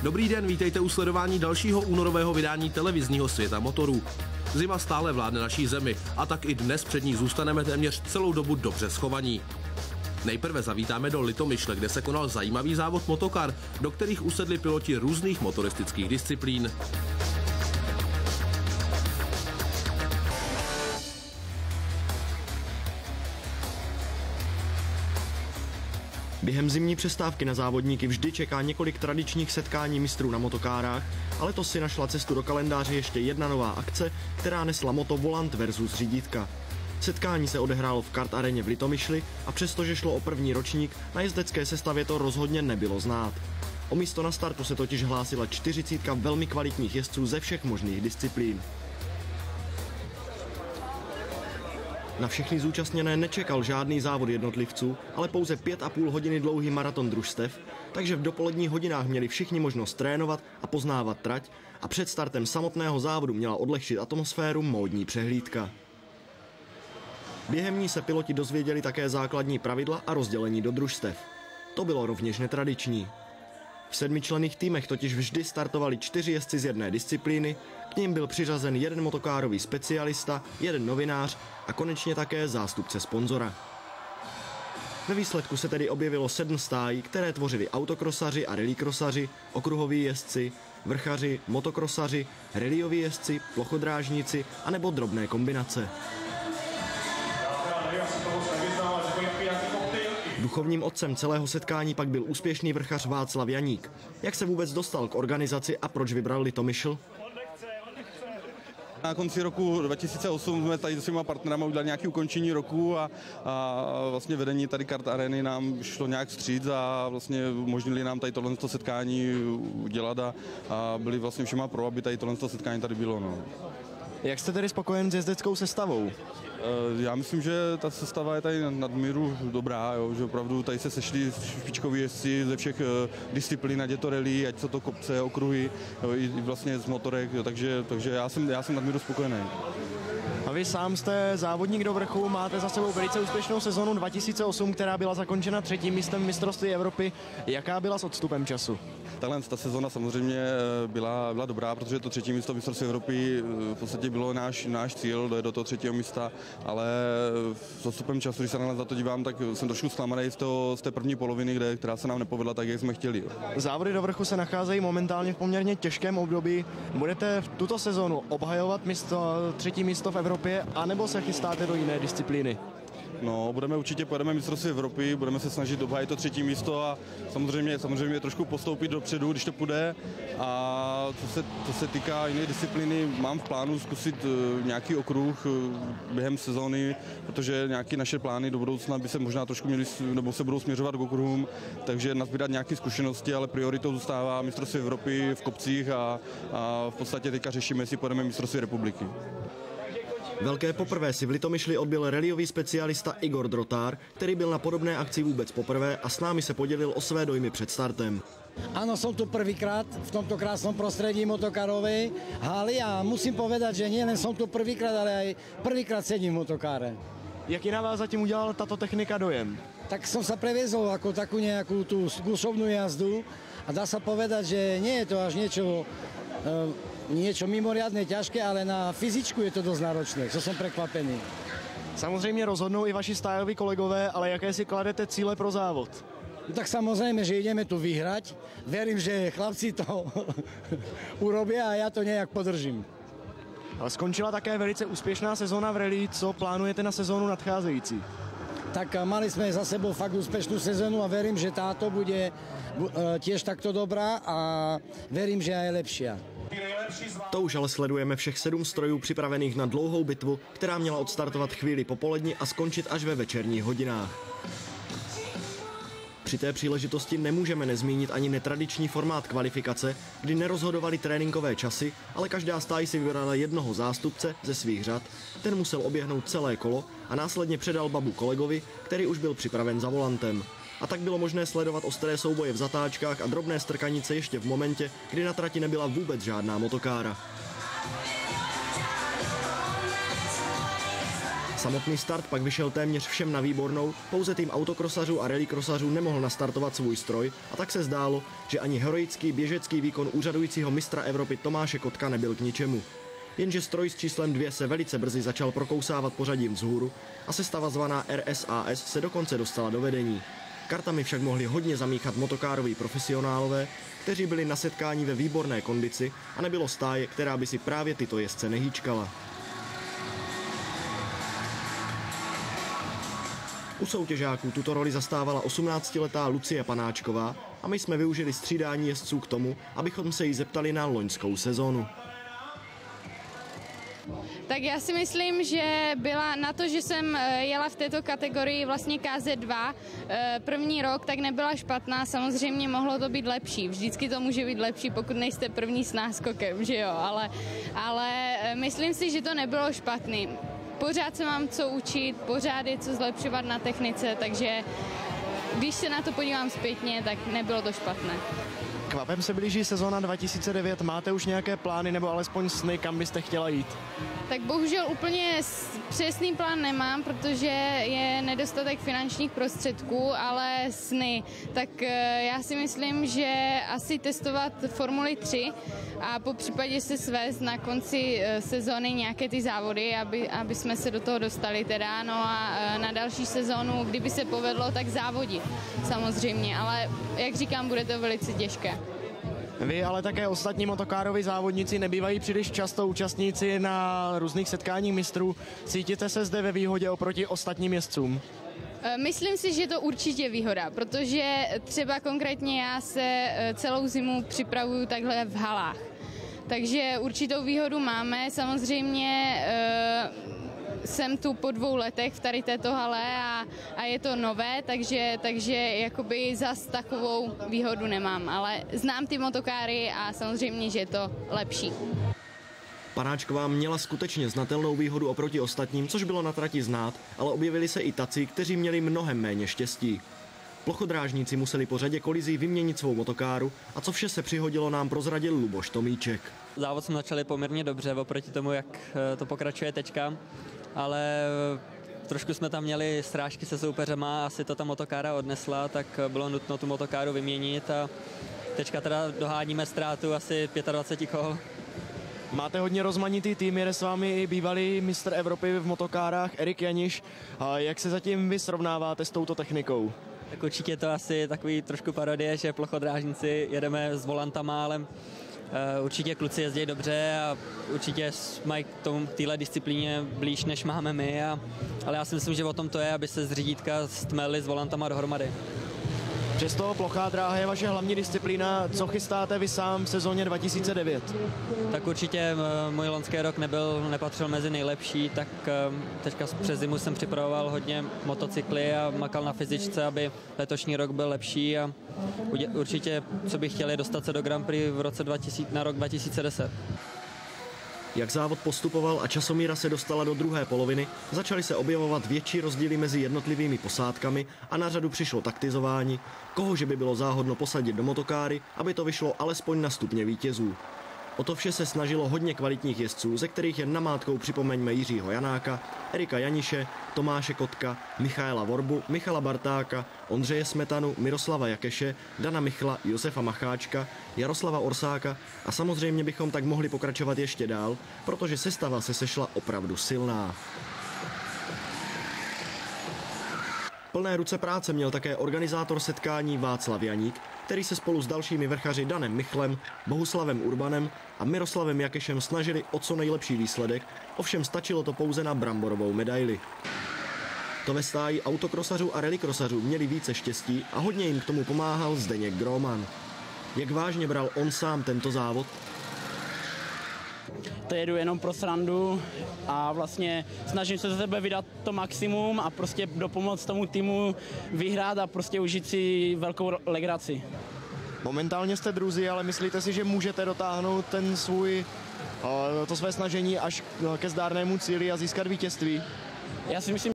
Dobrý den, vítejte u sledování dalšího únorového vydání televizního světa motorů. Zima stále vládne naší zemi a tak i dnes před ní zůstaneme téměř celou dobu dobře schovaní. Nejprve zavítáme do Litomyšle, kde se konal zajímavý závod motokar, do kterých usedli piloti různých motoristických disciplín. Během zimní přestávky na závodníky vždy čeká několik tradičních setkání mistrů na motokárách, ale letos si našla cestu do kalendáře ještě jedna nová akce, která nesla moto volant versus řídítka. Setkání se odehrálo v kart aréně v Litomyšli a přestože šlo o první ročník, na jezdecké sestavě to rozhodně nebylo znát. O místo na startu se totiž hlásila 40 velmi kvalitních jezdců ze všech možných disciplín. Na všechny zúčastněné nečekal žádný závod jednotlivců, ale pouze 5,5 hodiny dlouhý maraton družstev, takže v dopoledních hodinách měli všichni možnost trénovat a poznávat trať a před startem samotného závodu měla odlehčit atmosféru módní přehlídka. Během ní se piloti dozvěděli také základní pravidla a rozdělení do družstev. To bylo rovněž netradiční. V 7členných týmech totiž vždy startovali 4 jezdci z jedné disciplíny, k nim byl přiřazen jeden motokárový specialista, jeden novinář a konečně také zástupce sponzora. Ve výsledku se tedy objevilo 7 stájí, které tvořili autokrosaři a rallycrosaři, okruhoví jezdci, vrchaři, motokrosaři, rallyoví jezdci, plochodrážníci anebo drobné kombinace. Duchovním otcem celého setkání pak byl úspěšný vrchař Václav Janík. Jak se vůbec dostal k organizaci a proč vybral Litomyšl? Na konci roku 2008 jsme tady s svýma partnerama udělali nějaké ukončení roku a vlastně vedení tady kart arény nám šlo nějak vstříc a vlastně umožnili nám tady tohle setkání udělat a byli vlastně všema pro, aby tady tohle setkání tady bylo. No. Jak jste tedy spokojen s jezdeckou sestavou? Já myslím, že ta sestava je tady nadmíru dobrá, jo, že opravdu tady se sešli špičkoví jezdci ze všech disciplín, ať je to rally, ať jsou to kopce, okruhy, jo, i vlastně z motorek, jo, takže já jsem nadmíru spokojený. A vy sám jste závodník do vrchu, máte za sebou velice úspěšnou sezonu 2008, která byla zakončena 3. místem v mistrovství Evropy. Jaká byla s odstupem času? Ta sezona samozřejmě byla dobrá, protože to 3. místo v mistrovství Evropy v podstatě bylo náš cíl, dojet do toho 3. místa, ale s odstupem času, když se na to dívám, tak jsem trošku zklamaný z té první poloviny, která se nám nepovedla tak, jak jsme chtěli. Závody do vrchu se nacházejí momentálně v poměrně těžkém období. Budete v tuto sezonu obhajovat 3. místo v Evropě, anebo se chystáte do jiné disciplíny? No, pojedeme mistrovství Evropy, budeme se snažit obhájit to 3. místo a samozřejmě trošku postoupit dopředu, když to půjde. A co se týká jiné disciplíny, mám v plánu zkusit nějaký okruh během sezóny, protože nějaké naše plány do budoucna by se možná trošku měly, nebo se budou směřovat k okruhům, takže nazbírat nějaké zkušenosti, ale prioritou zůstává mistrovství Evropy v kopcích a v podstatě teďka řešíme, jestli pojedeme mistrovství republiky. Velké poprvé si v Litomyšli odbil rallyový specialista Igor Drotár, který byl na podobné akci vůbec poprvé a s námi se podělil o své dojmy před startem. Áno, som tu prvýkrát v tomto krásnom prostredí motokarovej haly a musím povedať, že nielen som tu prvýkrát, ale aj prvýkrát sedím v motokáre. Jaký na vás zatím udělala tato technika dojem? Tak som sa previezol ako takú nejakú tú skúšobnú jazdu a dá sa povedať, že nie je to až niečo mimoriadne ťažké, ale na fyzičku je to dosť náročné, co som prekvapený. Samozřejmě rozhodnou i vaši stájoví kolegové, ale jaké si kladete cíle pro závod? No tak samozrejme, že ideme tu vyhrať. Verím, že chlapci to urobia a ja to nejak podržím. Ale skončila také velice úspěšná sezóna v rally. Co plánujete na sezónu nadcházející? Tak mali sme za sebou fakt úspešnú sezónu a verím, že táto bude tiež takto dobrá a verím, že aj lepšia. To už ale sledujeme všech 7 strojů připravených na dlouhou bitvu, která měla odstartovat chvíli po poledni a skončit až ve večerních hodinách. Při té příležitosti nemůžeme nezmínit ani netradiční formát kvalifikace, kdy nerozhodovali tréninkové časy, ale každá stáj si vybrala jednoho zástupce ze svých řad, ten musel oběhnout celé kolo a následně předal babu kolegovi, který už byl připraven za volantem. A tak bylo možné sledovat ostré souboje v zatáčkách a drobné strkanice ještě v momentě, kdy na trati nebyla vůbec žádná motokára. Samotný start pak vyšel téměř všem na výbornou, pouze tým autokrosařů a rallycrosařů nemohl nastartovat svůj stroj a tak se zdálo, že ani heroický běžecký výkon úřadujícího mistra Evropy Tomáše Kotka nebyl k ničemu. Jenže stroj s číslem 2 se velice brzy začal prokousávat pořadím vzhůru a sestava zvaná RSAS se dokonce dostala do vedení. Kartami však mohli hodně zamíchat motokároví profesionálové, kteří byli na setkání ve výborné kondici a nebylo stáje, která by si právě tyto jezdce nehýčkala. U soutěžáků tuto roli zastávala 18letá Lucie Panáčková a my jsme využili střídání jezdců k tomu, abychom se jí zeptali na loňskou sezónu. Tak já si myslím, že byla na to, že jsem jela v této kategorii vlastně KZ2 první rok, tak nebyla špatná, samozřejmě mohlo to být lepší, vždycky to může být lepší, pokud nejste první s náskokem, že jo, ale myslím si, že to nebylo špatný. Pořád se mám co učit, pořád je co zlepšovat na technice, takže když se na to podívám zpětně, tak nebylo to špatné. Kvapem se blíží sezóna 2009, máte už nějaké plány nebo alespoň sny, kam byste chtěla jít? Tak bohužel úplně přesný plán nemám, protože je nedostatek finančních prostředků, ale sny. Tak já si myslím, že asi testovat Formuli 3 a po případě se svést na konci sezóny nějaké ty závody, aby jsme se do toho dostali teda. No a na další sezónu, kdyby se povedlo, tak závodit samozřejmě, ale jak říkám, bude to velice těžké. Vy, ale také ostatní motokároví závodníci nebývají příliš často účastníci na různých setkáních mistrů. Cítíte se zde ve výhodě oproti ostatním jezdcům? Myslím si, že to určitě výhoda, protože třeba konkrétně já se celou zimu připravuju takhle v halách. Takže určitou výhodu máme. Samozřejmě jsem tu po 2 letech v tady této hale a je to nové, takže jakoby zas takovou výhodu nemám, ale znám ty motokáry a samozřejmě, že je to lepší. Panáčková měla skutečně znatelnou výhodu oproti ostatním, což bylo na trati znát, ale objevili se i taci, kteří měli mnohem méně štěstí. Plochodrážníci museli po řadě kolizí vyměnit svou motokáru a co vše se přihodilo, nám prozradil Luboš Tomíček. Závod jsme začali poměrně dobře oproti tomu, jak to pokračuje teďka, ale trošku jsme tam měli srážky se soupeřema, asi to ta motokára odnesla, tak bylo nutno tu motokáru vyměnit a teďka teda doháníme ztrátu asi 25 kol. Máte hodně rozmanitý tým, jede s vámi i bývalý mistr Evropy v motokárách Erik Janiš. A jak se zatím vy srovnáváte s touto technikou? Tak určitě to asi takový trošku parodie, že plochodrážníci jedeme s volantama, ale určitě kluci jezdí dobře a určitě mají k téhle disciplíně blíž, než máme my, ale já si myslím, že o tom to je, aby se z řídítka stmelili s volantama dohromady. Přesto plochá dráha je vaše hlavní disciplína. Co chystáte vy sám v sezóně 2009? Tak určitě můj loňský rok nepatřil mezi nejlepší, tak teďka přes zimu jsem připravoval hodně motocykly a makal na fyzičce, aby letošní rok byl lepší a určitě, co bych chtěl, je dostat se do Grand Prix na rok 2010. Jak závod postupoval a časomíra se dostala do druhé poloviny, začaly se objevovat větší rozdíly mezi jednotlivými posádkami a na řadu přišlo taktizování, kohože by bylo záhodno posadit do motokáry, aby to vyšlo alespoň na stupně vítězů. O to vše se snažilo hodně kvalitních jezdců, ze kterých jen namátkou připomeňme Jiřího Janáka, Erika Janiše, Tomáše Kotka, Michaela Vorbu, Michala Bartáka, Ondřeje Smetanu, Miroslava Jakeše, Dana Michla, Josefa Macháčka, Jaroslava Orsáka a samozřejmě bychom tak mohli pokračovat ještě dál, protože sestava se sešla opravdu silná. Plné ruce práce měl také organizátor setkání Václav Janík, který se spolu s dalšími vrchaři Danem Michlem, Bohuslavem Urbanem a Miroslavem Jakešem snažili o co nejlepší výsledek, ovšem stačilo to pouze na bramborovou medaili. To ve stáji autokrosařů a rallycrosařů měli více štěstí a hodně jim k tomu pomáhal Zdeněk Groman. Jak vážně bral on sám tento závod? To jedu jenom pro srandu a vlastně snažím se ze sebe vydat to maximum a prostě dopomoct tomu týmu vyhrát a prostě užít si velkou legraci. Momentálně jste druzí, ale myslíte si, že můžete dotáhnout to své snažení až ke zdárnému cíli a získat vítězství? Já si myslím,